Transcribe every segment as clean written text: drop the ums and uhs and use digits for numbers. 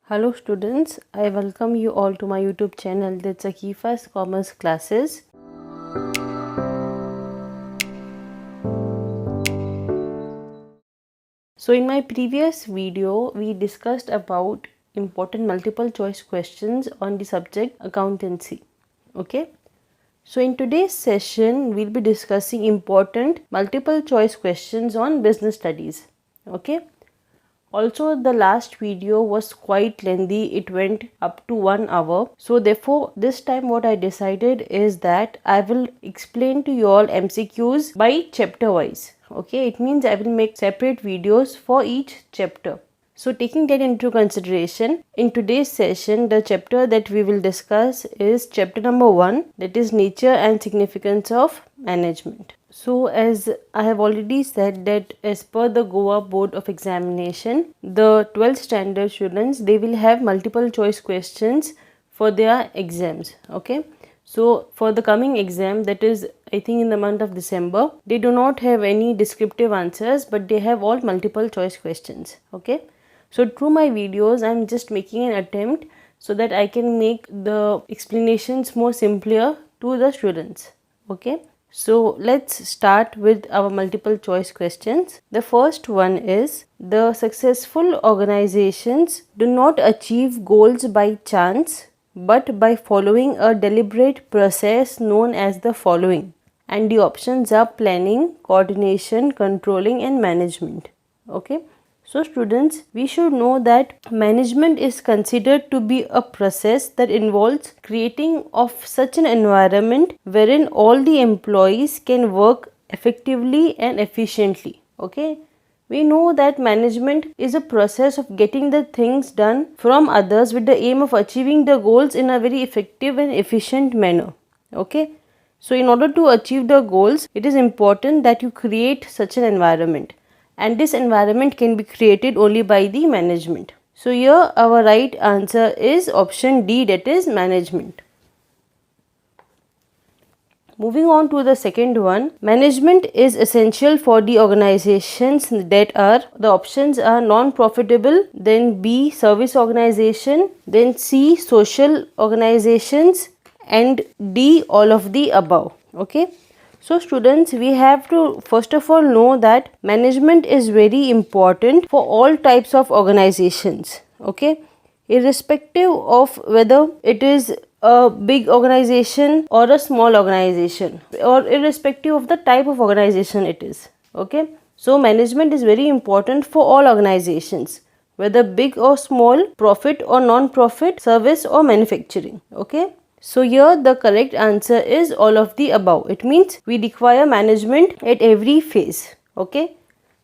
Hello students, I welcome you all to my YouTube channel, that's Akifa's Commerce Classes. So in my previous video, we discussed about important multiple choice questions on the subject accountancy. Okay. So in today's session, we'll be discussing important multiple choice questions on business studies. Okay. Also, the last video was quite lengthy. It went up to 1 hour. So therefore, this time what I decided is that I will explain to you all MCQs by chapter wise. Okay, it means I will make separate videos for each chapter. So taking that into consideration, in today's session, the chapter that we will discuss is chapter number 1, that is nature and significance of management. So as I have already said that as per the Goa Board of Examination, the 12th standard students, they will have multiple choice questions for their exams. Okay. So for the coming exam, that is I think in the month of December, they do not have any descriptive answers, but they have all multiple choice questions. Okay. So through my videos, I am just making an attempt so that I can make the explanations more simpler to the students. Okay. So let's start with our multiple choice questions. The first one is, the successful organizations do not achieve goals by chance but by following a deliberate process known as the following. And the options are planning, coordination, controlling and management. Okay. So students, we should know that management is considered to be a process that involves creating of such an environment wherein all the employees can work effectively and efficiently. Okay. We know that management is a process of getting the things done from others with the aim of achieving the goals in a very effective and efficient manner. Okay. So in order to achieve the goals, it is important that you create such an environment. And this environment can be created only by the management. So here our right answer is option D, that is management. Moving on to the second one, management is essential for the organizations that are, the options are non-profitable, then B, service organization, then C, social organizations, and D, all of the above. Okay. So students, we have to first of all know that management is very important for all types of organizations. Okay. Irrespective of whether it is a big organization or a small organization, or irrespective of the type of organization it is. Okay. So management is very important for all organizations, whether big or small, profit or non-profit, service or manufacturing. Okay. So here the correct answer is all of the above. It means we require management at every phase. Okay.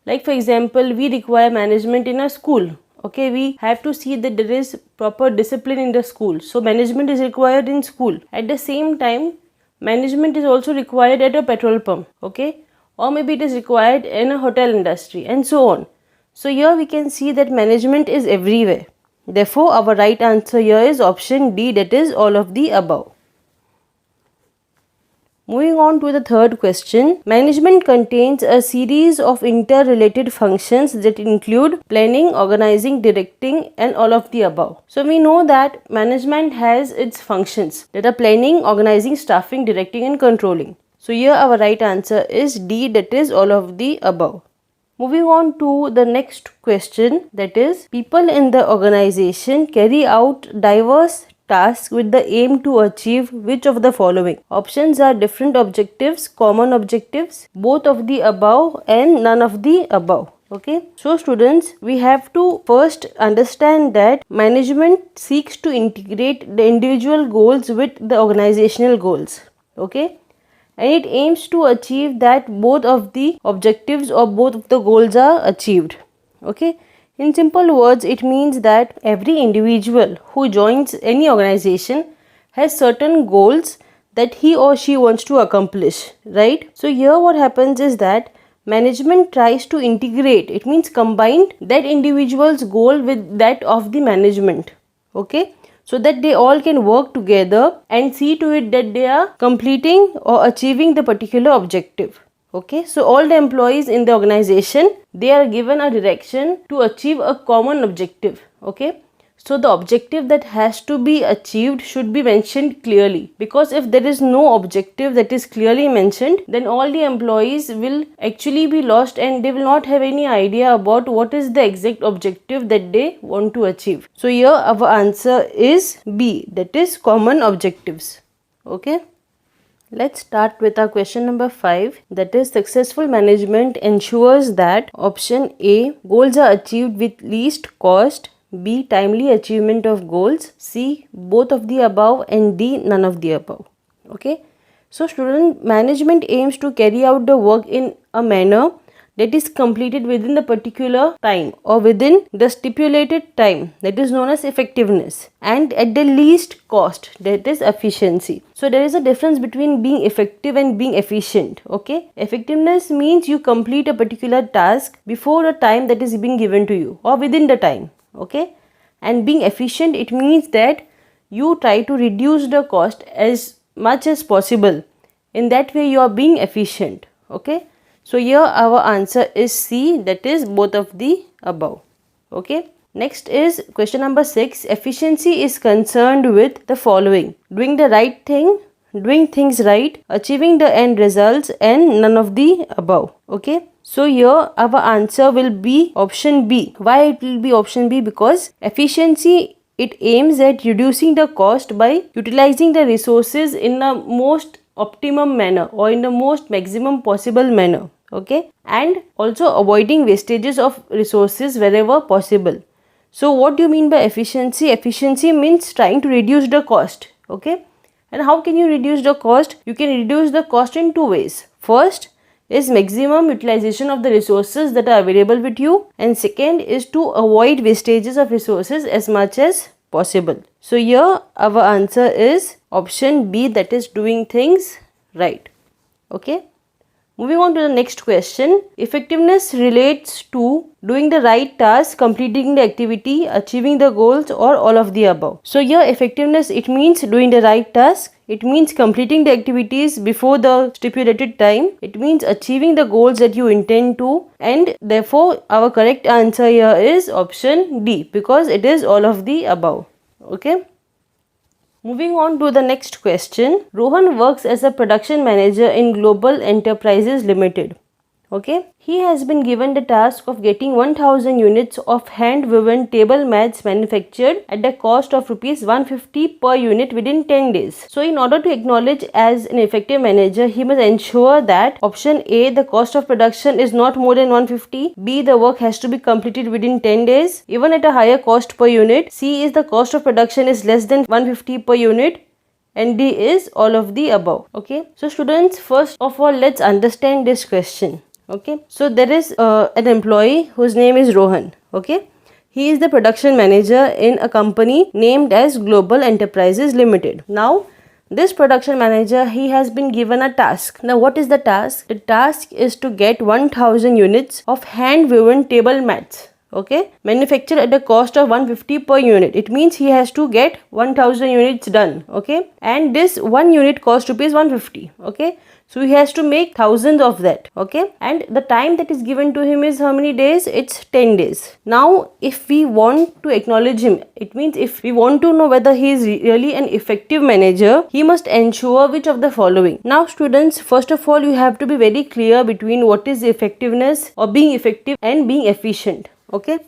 Like for example, we require management in a school. Okay, we have to see that there is proper discipline in the school. So management is required in school. At the same time, management is also required at a petrol pump. Okay. Or maybe it is required in a hotel industry and so on. So here we can see that management is everywhere. Therefore, our right answer here is option D, that is all of the above. Moving on to the third question, management contains a series of interrelated functions that include planning, organizing, directing and all of the above. So we know that management has its functions that are planning, organizing, staffing, directing and controlling. So here our right answer is D, that is all of the above. Moving on to the next question, that is, people in the organization carry out diverse tasks with the aim to achieve which of the following? Options are different objectives, common objectives, both of the above and none of the above. Okay. So students, we have to first understand that management seeks to integrate the individual goals with the organizational goals. Okay. And it aims to achieve that both of the objectives or both of the goals are achieved. Okay. In simple words, it means that every individual who joins any organization has certain goals that he or she wants to accomplish, right? So here what happens is that management tries to integrate, it means combine that individual's goal with that of the management. Okay. So that they all can work together and see to it that they are completing or achieving the particular objective. Okay, so all the employees in the organization, they are given a direction to achieve a common objective. Okay, So the objective that has to be achieved should be mentioned clearly, because if there is no objective that is clearly mentioned, then all the employees will actually be lost and they will not have any idea about what is the exact objective that they want to achieve. So here our answer is B, that is common objectives. Okay. Let's start with our question number 5, that is successful management ensures that option A, goals are achieved with least cost, B, timely achievement of goals, C, both of the above, and D, none of the above. Okay. So student management aims to carry out the work in a manner that is completed within the particular time or within the stipulated time, that is known as effectiveness, and at the least cost, that is efficiency. So there is a difference between being effective and being efficient. Okay, effectiveness means you complete a particular task before a time that is being given to you or within the time. Okay, and being efficient, it means that you try to reduce the cost as much as possible. In that way you are being efficient. Okay, so here our answer is C, that is both of the above. Okay. Next is question number 6. Efficiency is concerned with the following: doing the right thing, doing things right, achieving the end results, and none of the above. Okay. So here our answer will be option B. Why it will be option B? Because efficiency, it aims at reducing the cost by utilizing the resources in the most optimum manner or in the most maximum possible manner. Okay, and also avoiding wastages of resources wherever possible. So what do you mean by efficiency? Efficiency means trying to reduce the cost. Okay, and how can you reduce the cost? You can reduce the cost in two ways. First is maximum utilization of the resources that are available with you, and second is to avoid wastages of resources as much as possible. So here our answer is option B, that is doing things right. Okay. Moving on to the next question. Effectiveness relates to doing the right task, completing the activity, achieving the goals, or all of the above. So here effectiveness, it means doing the right task. It means completing the activities before the stipulated time. It means achieving the goals that you intend to, and therefore our correct answer here is option D, because it is all of the above. Okay. Moving on to the next question. Rohan works as a production manager in Global Enterprises Limited. Okay. He has been given the task of getting 1000 units of hand-woven table mats manufactured at the cost of rupees 150 per unit within 10 days. So in order to acknowledge as an effective manager, he must ensure that option A, the cost of production is not more than 150, B, the work has to be completed within 10 days, even at a higher cost per unit, C is the cost of production is less than 150 per unit, and D is all of the above. Okay. So students, first of all, let's understand this question. Okay, so there is an employee whose name is Rohan. Okay, he is the production manager in a company named as Global Enterprises Limited. Now this production manager, he has been given a task. Now what is the task? The task is to get 1000 units of hand woven table mats. Okay, manufactured at the cost of 150 per unit. It means he has to get 1000 units done. Okay, and this one unit cost rupees 150. Okay, so he has to make thousands of that. Okay, and the time that is given to him is how many days? It's 10 days. Now if we want to acknowledge him, it means if we want to know whether he is really an effective manager, he must ensure which of the following. Now students, first of all, you have to be very clear between what is effectiveness or being effective and being efficient. Okay,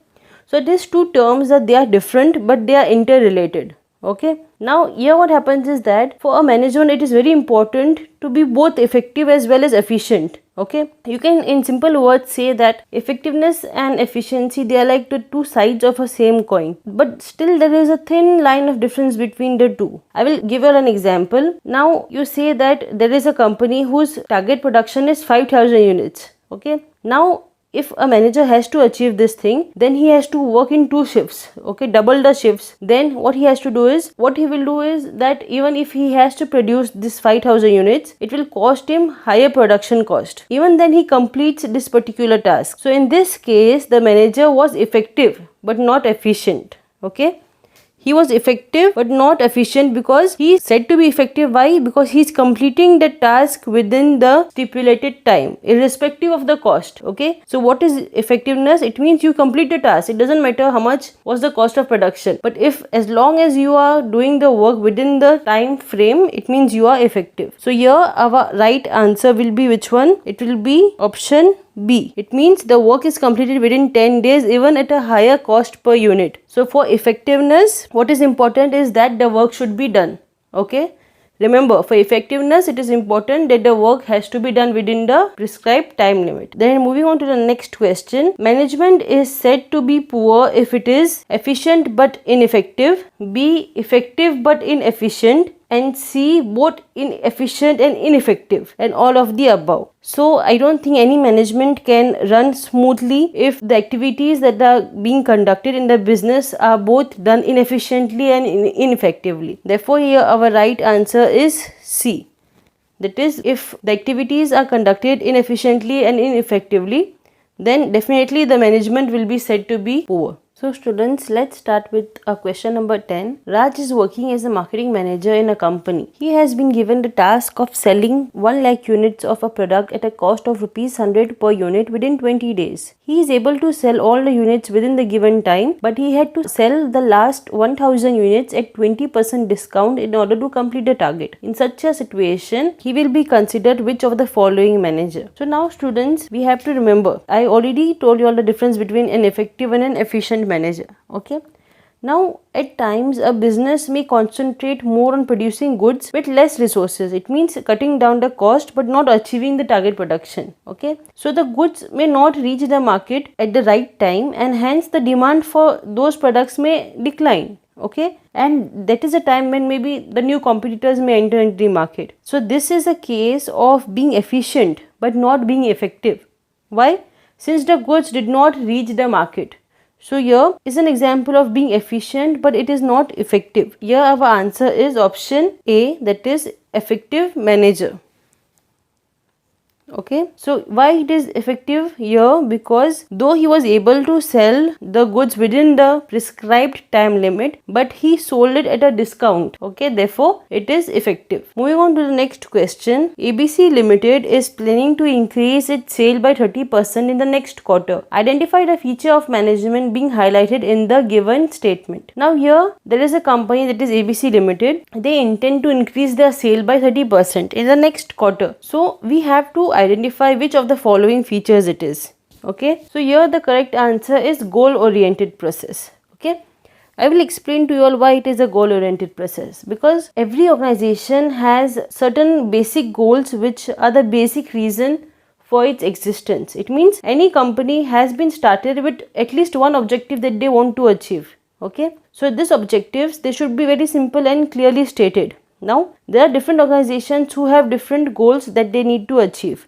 so these two terms that they are different but they are interrelated. Okay, now here what happens is that for a management, it is very important to be both effective as well as efficient. Okay, you can in simple words say that effectiveness and efficiency, they are like the two sides of a same coin, but still there is a thin line of difference between the two. I will give you an example. Now you say that there is a company whose target production is 5000 units. Okay, now if a manager has to achieve this thing, then he has to work in two shifts. Okay, double the shifts. Then what he has to do is, what he will do is that even if he has to produce this 5000 units, it will cost him higher production cost. Even then he completes this particular task. So in this case, the manager was effective but not efficient. Okay, he was effective but not efficient because he is said to be effective. Why? Because he is completing the task within the stipulated time, irrespective of the cost. Okay, so what is effectiveness? It means you complete the task. It doesn't matter how much was the cost of production, but if as long as you are doing the work within the time frame, it means you are effective. So here our right answer will be which one? It will be option B. It means the work is completed within 10 days even at a higher cost per unit. So for effectiveness, what is important is that the work should be done. Okay. Remember, for effectiveness, it is important that the work has to be done within the prescribed time limit. Then moving on to the next question. Management is said to be poor if it is efficient but ineffective, B, effective but inefficient, and C, both inefficient and ineffective, and all of the above. So I don't think any management can run smoothly if the activities that are being conducted in the business are both done inefficiently and ineffectively. Therefore here our right answer is C. That is, if the activities are conducted inefficiently and ineffectively, then definitely the management will be said to be poor. So students, let's start with question number 10. Raj is working as a marketing manager in a company. He has been given the task of selling 1 lakh units of a product at a cost of rupees 100 per unit within 20 days. He is able to sell all the units within the given time, but he had to sell the last 1000 units at 20% discount in order to complete the target. In such a situation, he will be considered which of the following manager? So now students, we have to remember, I already told you all the difference between an effective and an efficient manager. Okay, now at times a business may concentrate more on producing goods with less resources. It means cutting down the cost but not achieving the target production. Okay, so the goods may not reach the market at the right time, and hence the demand for those products may decline. Okay, and that is a time when maybe the new competitors may enter into the market. So this is a case of being efficient but not being effective. Why? Since the goods did not reach the market. So here is an example of being efficient but it is not effective. Here our answer is option A, that is effective manager. Okay, so why it is effective here? Because though he was able to sell the goods within the prescribed time limit, but he sold it at a discount. Okay, therefore it is effective. Moving on to the next question. ABC Limited is planning to increase its sale by 30% in the next quarter. Identify the feature of management being highlighted in the given statement. Now here there is a company, that is ABC Limited. They intend to increase their sale by 30% in the next quarter. So we have to identify which of the following features it is. Okay, so here the correct answer is goal oriented process. Okay, I will explain to you all why it is a goal oriented process, because every organization has certain basic goals which are the basic reason for its existence. It means any company has been started with at least one objective that they want to achieve. Okay, so these objectives, they should be very simple and clearly stated. Now, there are different organizations who have different goals that they need to achieve.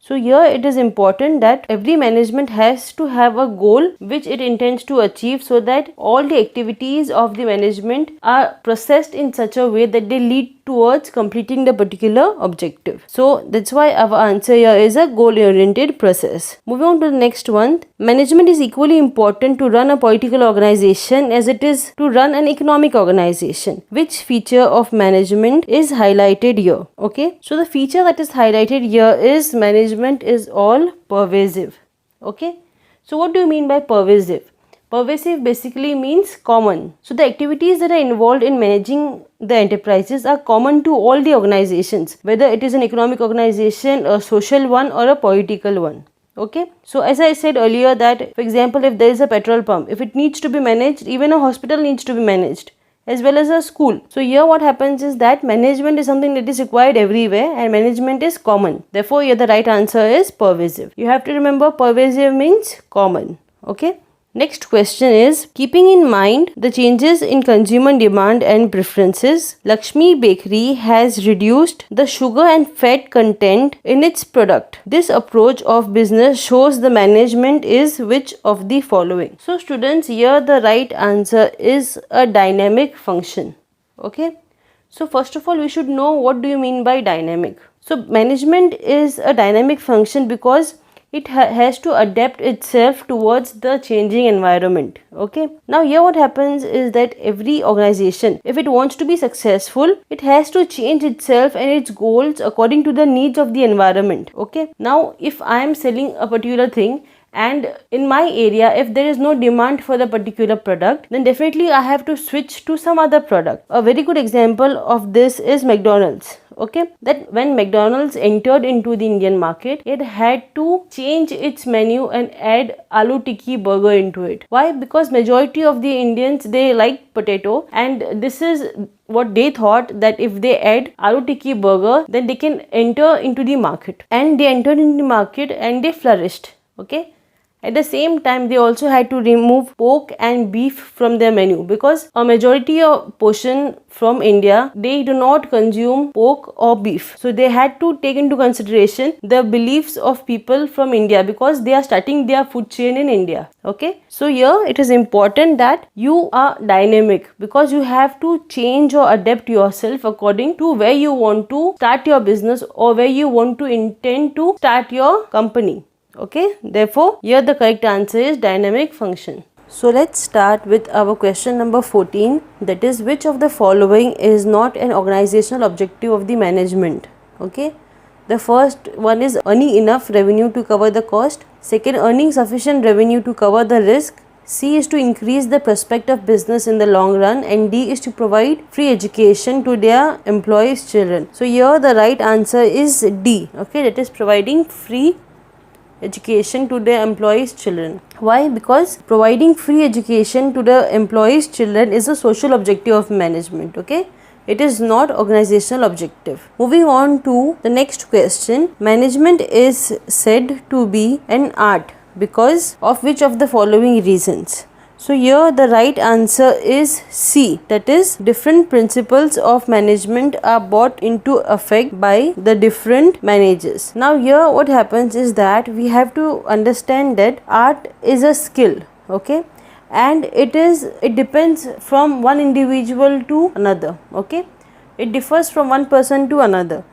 So here it is important that every management has to have a goal which it intends to achieve, so that all the activities of the management are processed in such a way that they lead towards completing the particular objective. So that's why our answer here is a goal oriented process. Moving on to the next one. Management is equally important to run a political organization as it is to run an economic organization. Which feature of management is highlighted here? Okay, so the feature that is highlighted here is management is all pervasive. Okay, so what do you mean by pervasive? Pervasive basically means common. So the activities that are involved in managing the enterprises are common to all the organizations, whether it is an economic organization, a social one, or a political one. Okay, so as I said earlier that, for example, if there is a petrol pump, if it needs to be managed, even a hospital needs to be managed, as well as a school. So here what happens is that management is something that is required everywhere and management is common. Therefore here the right answer is pervasive. You have to remember pervasive means common. Okay. Next question is, keeping in mind the changes in consumer demand and preferences, Lakshmi Bakery has reduced the sugar and fat content in its product. This approach of business shows the management is which of the following? So students, here the right answer is a dynamic function. Okay. So first of all, we should know what do you mean by dynamic. So management is a dynamic function because it has to adapt itself towards the changing environment. Okay, now here what happens is that every organization, if it wants to be successful, it has to change itself and its goals according to the needs of the environment. Okay, now if I am selling a particular thing and in my area if there is no demand for the particular product, then definitely I have to switch to some other product. A very good example of this is McDonald's. Okay, that when McDonald's entered into the Indian market, it had to change its menu and add aloo tikki burger into it. Why? Because majority of the Indians, they like potato, and this is what they thought, that if they add aloo tikki burger, then they can enter into the market. And they entered into the market and they flourished. Okay, at the same time, they also had to remove pork and beef from their menu, because a majority of portion from India, they do not consume pork or beef. So they had to take into consideration the beliefs of people from India, because they are starting their food chain in India. Okay, so here it is important that you are dynamic, because you have to change or adapt yourself according to where you want to start your business or where you want to intend to start your company. Okay, therefore here the correct answer is dynamic function. So let's start with our question number 14, that is, which of the following is not an organizational objective of the management? Okay, the first one is earning enough revenue to cover the cost. Second, earning sufficient revenue to cover the risk. C is to increase the prospect of business in the long run, and D is to provide free education to their employees' children. So here the right answer is D. Okay, that is providing free education to the employees' children. Why? Because providing free education to the employees' children is a social objective of management. Okay, it is not organizational objective. Moving on to the next question, management is said to be an art because of which of the following reasons? So here the right answer is C, that is, different principles of management are brought into effect by the different managers. Now here what happens is that we have to understand that art is a skill, okay, and it depends from one individual to another. Okay, it differs from one person to another,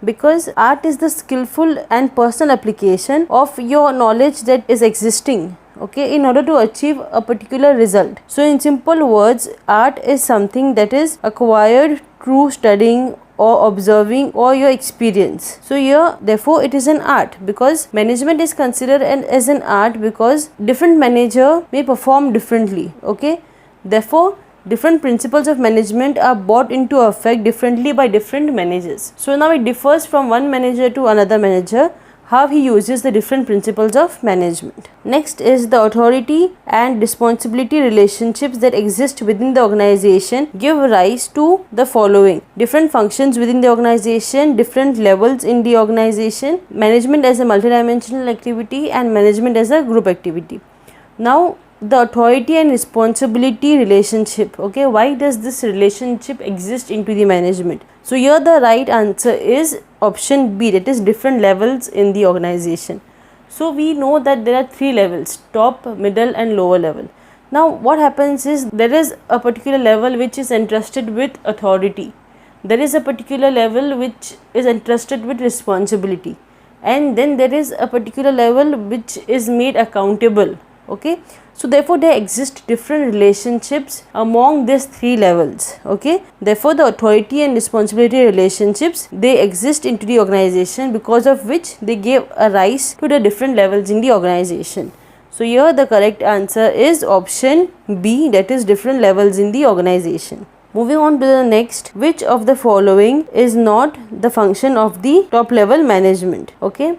because art is the skillful and personal application of your knowledge that is existing, okay, in order to achieve a particular result. So in simple words, art is something that is acquired through studying or observing or your experience. So here therefore it is an art, because management is considered as an art because different manager may perform differently. Okay, therefore different principles of management are brought into effect differently by different managers. So now it differs from one manager to another manager how he uses the different principles of management. Next is the authority and responsibility relationships that exist within the organization give rise to the following: different functions within the organization, different levels in the organization, management as a multidimensional activity, and management as a group activity. Now the authority and responsibility relationship, okay, why does this relationship exist into the management? So here the right answer is option B, that is different levels in the organization. So we know that there are three levels: top, middle and lower level. Now what happens is there is a particular level which is entrusted with authority, there is a particular level which is entrusted with responsibility, and then there is a particular level which is made accountable. Okay, so therefore there exist different relationships among these three levels. Okay, therefore the authority and responsibility relationships, they exist into the organization, because of which they gave a rise to the different levels in the organization. So here the correct answer is option B, that is different levels in the organization. Moving on to the next, which of the following is not the function of the top level management? Okay,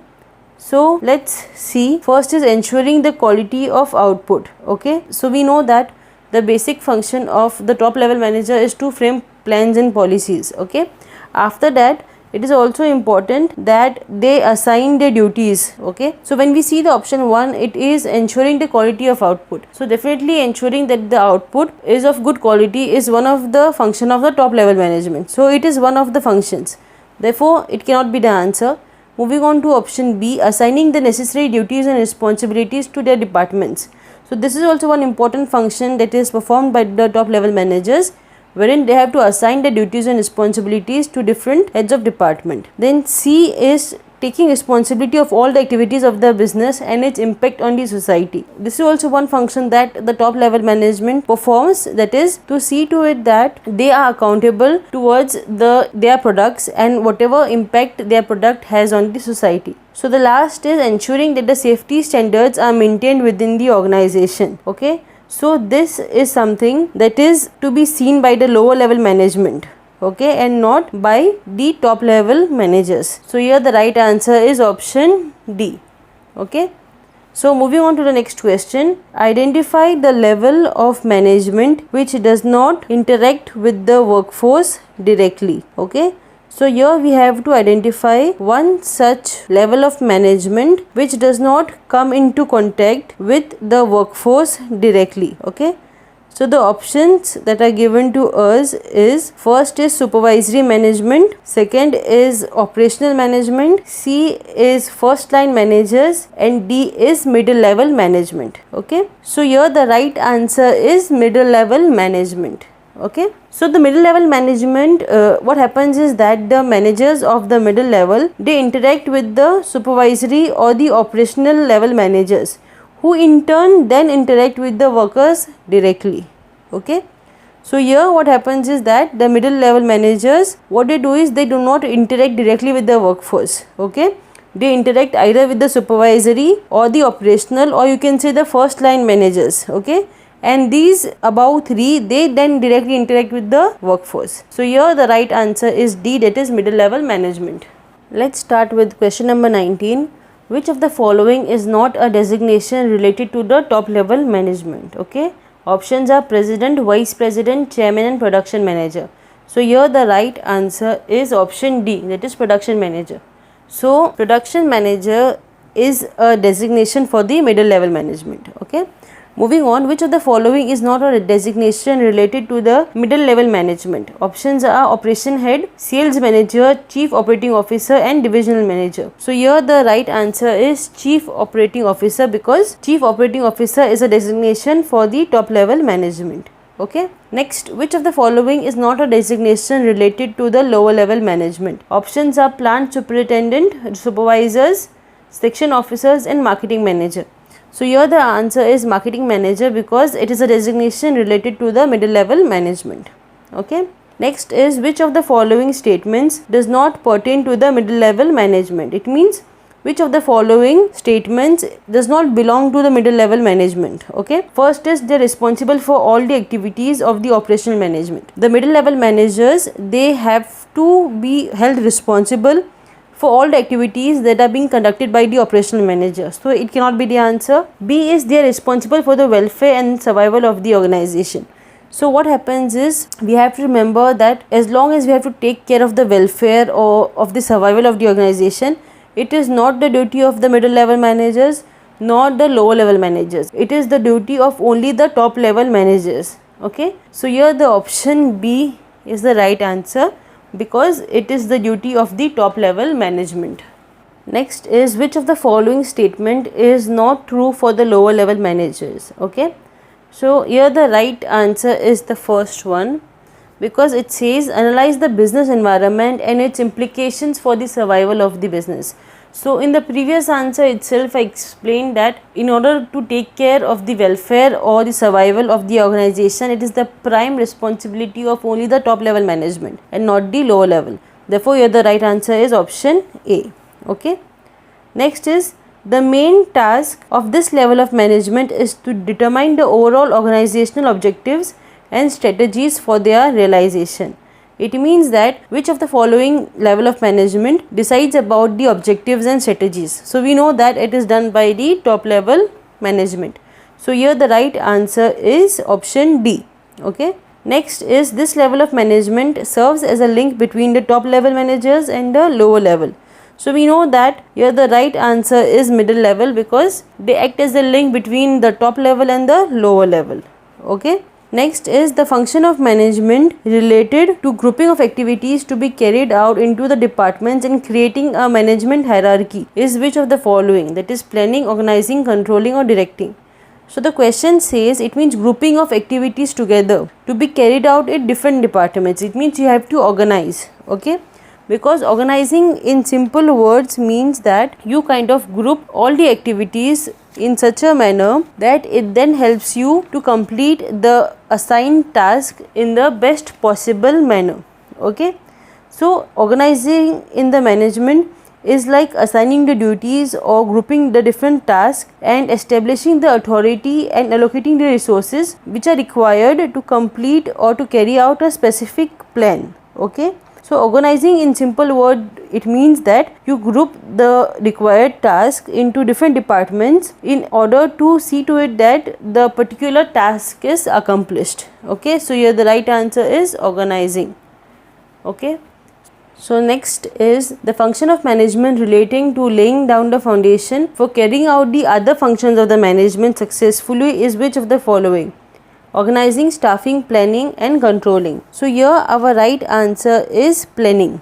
so let's see. First is ensuring the quality of output. Okay, so we know that the basic function of the top level manager is to frame plans and policies. Okay, after that it is also important that they assign their duties. Okay, so when we see the option 1, it is ensuring the quality of output. So definitely ensuring that the output is of good quality is one of the function of the top level management. So it is one of the functions, therefore it cannot be the answer. Moving on to option B, assigning the necessary duties and responsibilities to their departments. So this is also one important function that is performed by the top level managers, wherein they have to assign the duties and responsibilities to different heads of department. Then C is taking responsibility of all the activities of the business and its impact on the society. This is also one function that the top level management performs, that is to see to it that they are accountable towards their products and whatever impact their product has on the society. So the last is ensuring that the safety standards are maintained within the organization. Okay, so this is something that is to be seen by the lower level management, okay, and not by the top level managers. So here the right answer is option D. Okay, so moving on to the next question. Identify the level of management which does not interact with the workforce directly. Okay, so here we have to identify one such level of management which does not come into contact with the workforce directly. Okay, so the options that are given to us is, first is supervisory management, second is operational management, C is first line managers, and D is middle level management. Okay, so here the right answer is middle level management. Okay, so the middle level management, what happens is that the managers of the middle level, they interact with the supervisory or the operational level managers, who in turn then interact with the workers directly. Okay, so here what happens is that the middle level managers, what they do is they do not interact directly with the workforce. Okay, they interact either with the supervisory or the operational, or you can say the first line managers. Okay, and these above three, they then directly interact with the workforce. So here the right answer is D, that is middle level management. Let's start with question number 19. Which of the following is not a designation related to the top level management? Okay, options are president, vice president, chairman and production manager. So here the right answer is option D, that is production manager. So production manager is a designation for the middle level management. Okay, moving on, which of the following is not a designation related to the middle level management? Options are operation head, sales manager, chief operating officer and divisional manager. So here the right answer is chief operating officer, because chief operating officer is a designation for the top level management. Okay, next, which of the following is not a designation related to the lower level management? Options are plant superintendent, supervisors, section officers and marketing manager. So here the answer is marketing manager, because it is a designation related to the middle level management. Okay, next is, which of the following statements does not pertain to the middle level management? It means which of the following statements does not belong to the middle level management? Okay, first is, they are responsible for all the activities of the operational management. The middle level managers, they have to be held responsible for all the activities that are being conducted by the operational manager. So it cannot be the answer. B is, they are responsible for the welfare and survival of the organization. So what happens is, we have to remember that as long as we have to take care of the welfare or of the survival of the organization, it is not the duty of the middle level managers nor the lower level managers. It is the duty of only the top level managers. Okay, so here the option B is the right answer, because it is the duty of the top level management. Next is, which of the following statement is not true for the lower level managers? Okay, so here the right answer is the first one, because it says analyze the business environment and its implications for the survival of the business. So in the previous answer itself, I explained that in order to take care of the welfare or the survival of the organization, it is the prime responsibility of only the top level management and not the lower level. Therefore here the right answer is option A. Okay, next is, the main task of this level of management is to determine the overall organizational objectives and strategies for their realization. It means that which of the following level of management decides about the objectives and strategies. So we know that it is done by the top level management. So here the right answer is option D. Okay, next is, this level of management serves as a link between the top level managers and the lower level. So we know that here the right answer is middle level, because they act as a link between the top level and the lower level. Okay, next is, the function of management related to grouping of activities to be carried out into the departments and creating a management hierarchy is which of the following? That is planning, organizing, controlling or directing. So the question says it means grouping of activities together to be carried out in different departments. It means you have to organize. Okay, because organizing in simple words means that you kind of group all the activities in such a manner that it then helps you to complete the assigned task in the best possible manner. Okay, so organizing in the management is like assigning the duties or grouping the different tasks and establishing the authority and allocating the resources which are required to complete or to carry out a specific plan. Okay, so organizing in simple word, it means that you group the required task into different departments in order to see to it that the particular task is accomplished. Okay, so here the right answer is organizing. Okay, so next is the function of management relating to laying down the foundation for carrying out the other functions of the management successfully is which of the following? Organizing, staffing, planning and controlling. So here our right answer is planning,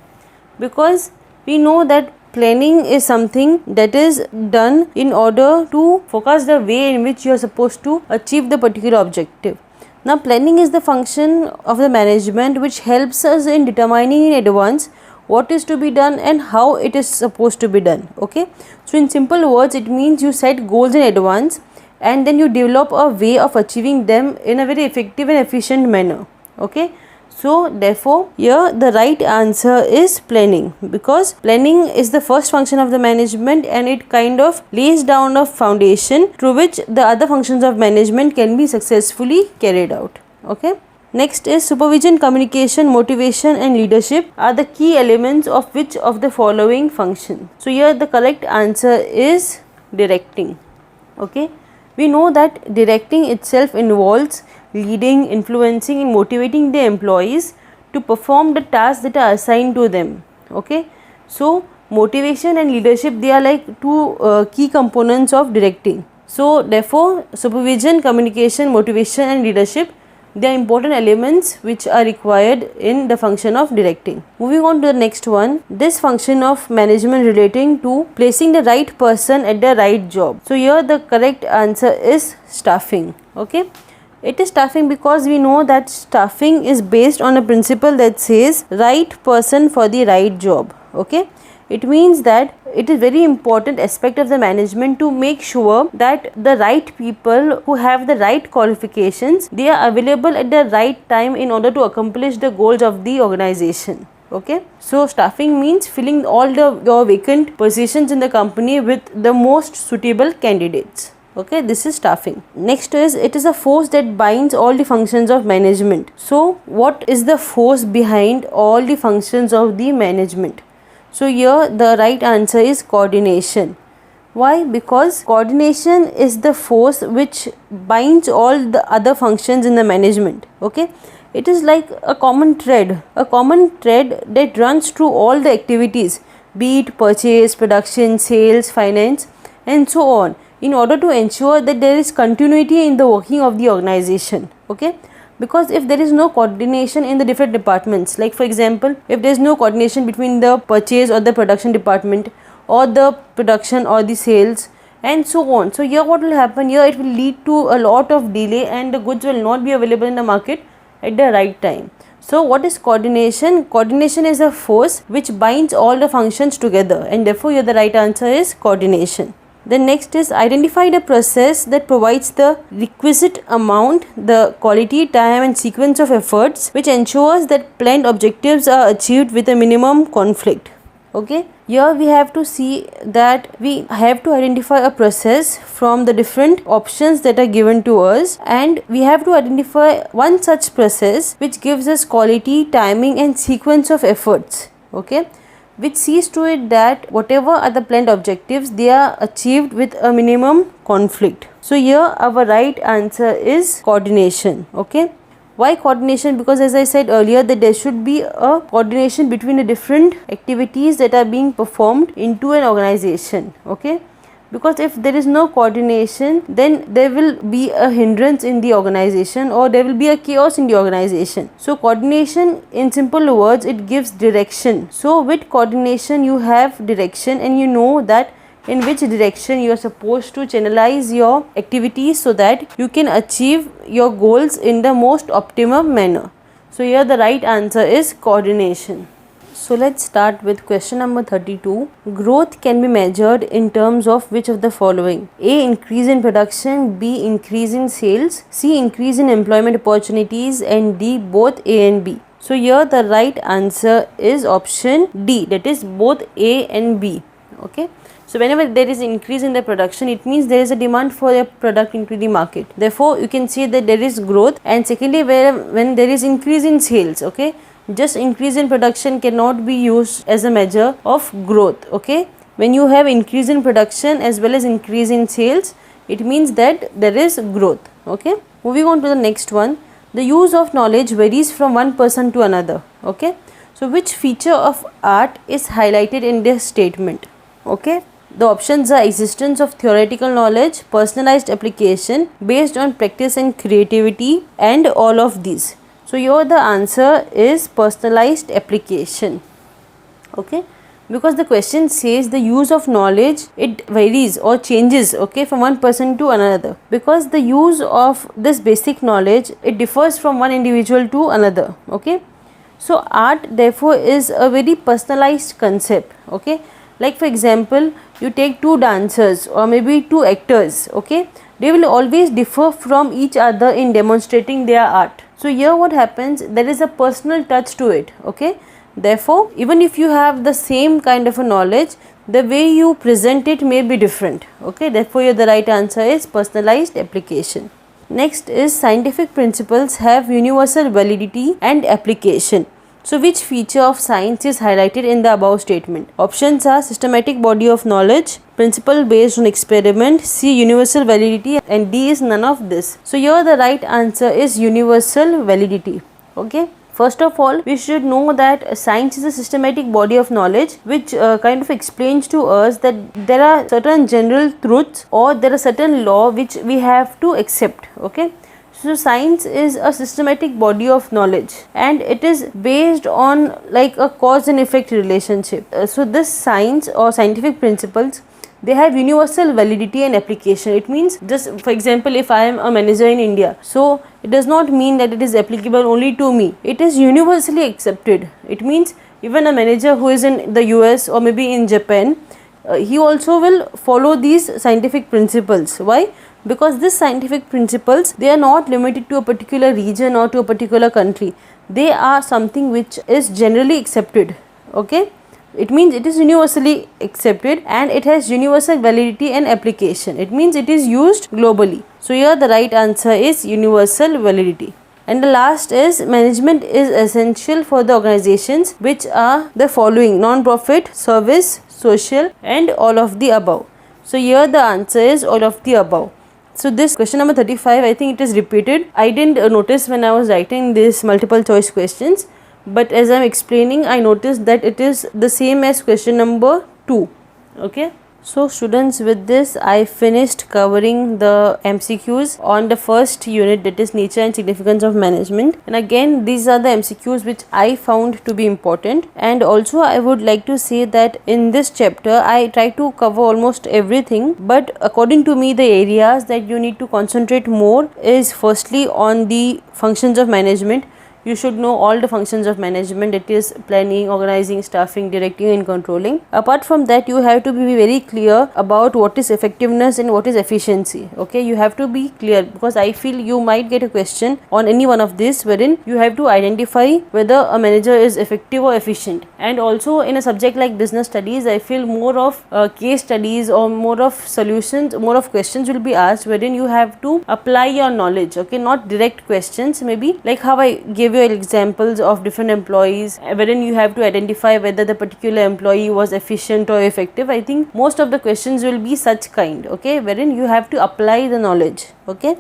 because we know that planning is something that is done in order to focus the way in which you are supposed to achieve the particular objective. Now planning is the function of the management which helps us in determining in advance what is to be done and how it is supposed to be done. Okay, so in simple words, it means you set goals in advance and then you develop a way of achieving them in a very effective and efficient manner. Okay, so therefore here the right answer is planning, because planning is the first function of the management and it kind of lays down a foundation through which the other functions of management can be successfully carried out. Okay, next is supervision, communication, motivation and leadership are the key elements of which of the following function? So here the correct answer is directing. Okay, we know that directing itself involves leading, influencing and motivating the employees to perform the tasks that are assigned to them. Okay, so motivation and leadership, they are like two key components of directing. So therefore supervision, communication, motivation and leadership, they are important elements which are required in the function of directing. Moving on to the next one, this function of management relating to placing the right person at the right job. So here the correct answer is staffing. Okay, it is staffing because we know that staffing is based on a principle that says right person for the right job. Okay, it means that it is very important aspect of the management to make sure that the right people who have the right qualifications, they are available at the right time in order to accomplish the goals of the organization. Okay, so staffing means filling all your vacant positions in the company with the most suitable candidates. Okay, this is staffing. Next is, it is a force that binds all the functions of management. So what is the force behind all the functions of the management? So here the right answer is coordination. Why? Because coordination is the force which binds all the other functions in the management. Okay, it is like a common thread that runs through all the activities, be it purchase, production, sales, finance and so on, in order to ensure that there is continuity in the working of the organization. Okay, because if there is no coordination in the different departments, like for example, if there is no coordination between the purchase or the production department or the production or the sales and so on, so here what will happen? Here it will lead to a lot of delay and the goods will not be available in the market at the right time. So what is coordination? Coordination is a force which binds all the functions together, and therefore here the right answer is coordination. Then next is, identify the process that provides the requisite amount, the quality, time and sequence of efforts which ensures that planned objectives are achieved with a minimum conflict. Okay, here we have to see that we have to identify a process from the different options that are given to us, and we have to identify one such process which gives us quality, timing and sequence of efforts. Okay, which sees to it that whatever are the planned objectives, they are achieved with a minimum conflict. So here our right answer is coordination. Okay, why coordination? Because as I said earlier, that there should be a coordination between the different activities that are being performed into an organization. Okay, because if there is no coordination, then there will be a hindrance in the organization or there will be a chaos in the organization. So coordination, in simple words, it gives direction. So with coordination you have direction and you know that in which direction you are supposed to channelize your activities so that you can achieve your goals in the most optimum manner. So here the right answer is coordination. So let's start with question number 32. Growth can be measured in terms of which of the following? A. Increase in production, B. Increase in sales, C. Increase in employment opportunities, and D. Both A and B. So here the right answer is option D, that is both A and B. Okay. So whenever there is increase in the production, it means there is a demand for a product into the market. Therefore, you can say that there is growth. And secondly, when there is increase in sales, okay, just increase in production cannot be used as a measure of growth. Okay, when you have increase in production as well as increase in sales, it means that there is growth. Okay, moving on to the next one. The use of knowledge varies from one person to another. Okay, so which feature of art is highlighted in this statement? Okay, the options are existence of theoretical knowledge, personalized application based on practice and creativity, and all of these. So here the answer is personalized application. Okay, because the question says the use of knowledge, it varies or changes, okay, from one person to another, because the use of this basic knowledge, it differs from one individual to another. Okay, so art therefore is a very personalized concept. Okay, like for example, you take two dancers or maybe two actors, okay, they will always differ from each other in demonstrating their art. So here what happens, there is a personal touch to it. Okay, therefore even if you have the same kind of a knowledge, the way you present it may be different. Okay, therefore here the right answer is personalized application. Next is scientific principles have universal validity and application. So which feature of science is highlighted in the above statement? Options are systematic body of knowledge, principle based on experiment, C. universal validity, and D is none of this. So here the right answer is universal validity. Okay. First of all, we should know that science is a systematic body of knowledge which kind of explains to us that there are certain general truths or there are certain law which we have to accept. Okay. So science is a systematic body of knowledge and it is based on like a cause and effect relationship. So this science or scientific principles, they have universal validity and application. It means, just for example, if I am a manager in India, so it does not mean that it is applicable only to me. It is universally accepted. It means even a manager who is in the US or maybe in Japan, he also will follow these scientific principles. Why? Because these scientific principles, they are not limited to a particular region or to a particular country. They are something which is generally accepted. Okay, it means it is universally accepted and it has universal validity and application. It means it is used globally. So here the right answer is universal validity. And the last is management is essential for the organizations which are the following: non-profit, service, social, and all of the above. So here the answer is all of the above. So this question number 35, I think it is repeated. I didn't notice when I was writing this multiple choice questions, but as I am explaining, I noticed that it is the same as question number 2. Okay. So students, with this I finished covering the MCQs on the first unit, that is nature and significance of management. And again, these are the MCQs which I found to be important. And also I would like to say that in this chapter I try to cover almost everything, but according to me the areas that you need to concentrate more is firstly on the functions of management. You should know all the functions of management, it is planning, organizing, staffing, directing and controlling. Apart from that, you have to be very clear about what is effectiveness and what is efficiency. Okay, you have to be clear, because I feel you might get a question on any one of this wherein you have to identify whether a manager is effective or efficient. And also in a subject like business studies, I feel more of case studies or more of solutions, more of questions will be asked wherein you have to apply your knowledge. Okay, not direct questions, maybe like how I gave you examples of different employees wherein you have to identify whether the particular employee was efficient or effective. I think most of the questions will be such kind, okay, wherein you have to apply the knowledge. Okay,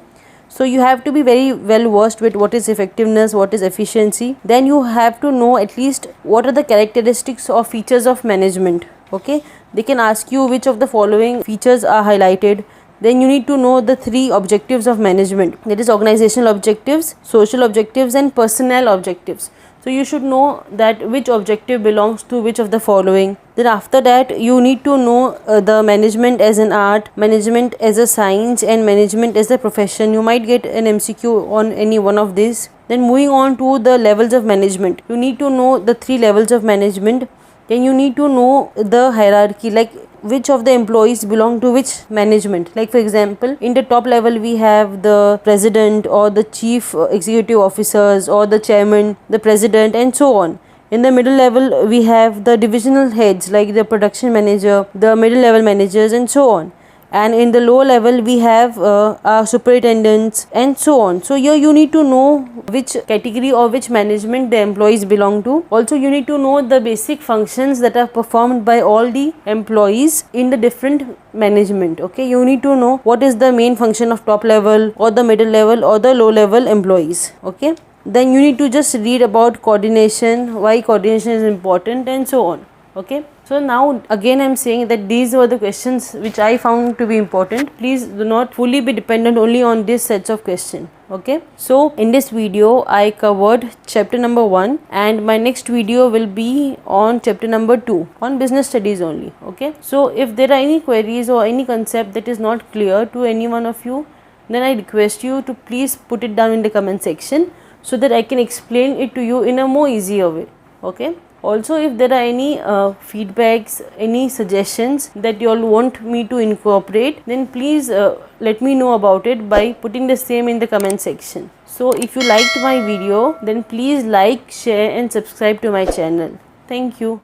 so you have to be very well versed with what is effectiveness, what is efficiency. Then you have to know at least what are the characteristics or features of management. Okay, they can ask you which of the following features are highlighted. Then you need to know the 3 objectives of management, that is organizational objectives, social objectives and personnel objectives. So you should know that which objective belongs to which of the following. Then after that, you need to know the management as an art, management as a science and management as a profession. You might get an MCQ on any one of these. Then moving on to the levels of management, you need to know the 3 levels of management. Then you need to know the hierarchy, like which of the employees belong to which management. Like for example, in the top level we have the president or the chief executive officers or the chairman, the president, and so on. In the middle level we have the divisional heads like the production manager, the middle level managers, and so on. And in the lower level we have our superintendents, and so on. So here you need to know which category or which management the employees belong to. Also you need to know the basic functions that are performed by all the employees in the different management. Okay, you need to know what is the main function of top level or the middle level or the low level employees. Okay, then you need to just read about coordination, why coordination is important, and so on. Okay, so now again I'm saying that these were the questions which I found to be important. Please do not fully be dependent only on these sets of questions. Okay, so in this video I covered chapter number 1, and my next video will be on chapter number 2 on business studies only. Okay, so if there are any queries or any concept that is not clear to any one of you, then I request you to please put it down in the comment section so that I can explain it to you in a more easier way. Okay, also if there are any feedbacks, any suggestions that you all want me to incorporate, then please let me know about it by putting the same in the comment section. So if you liked my video, then please like, share and subscribe to my channel. Thank you.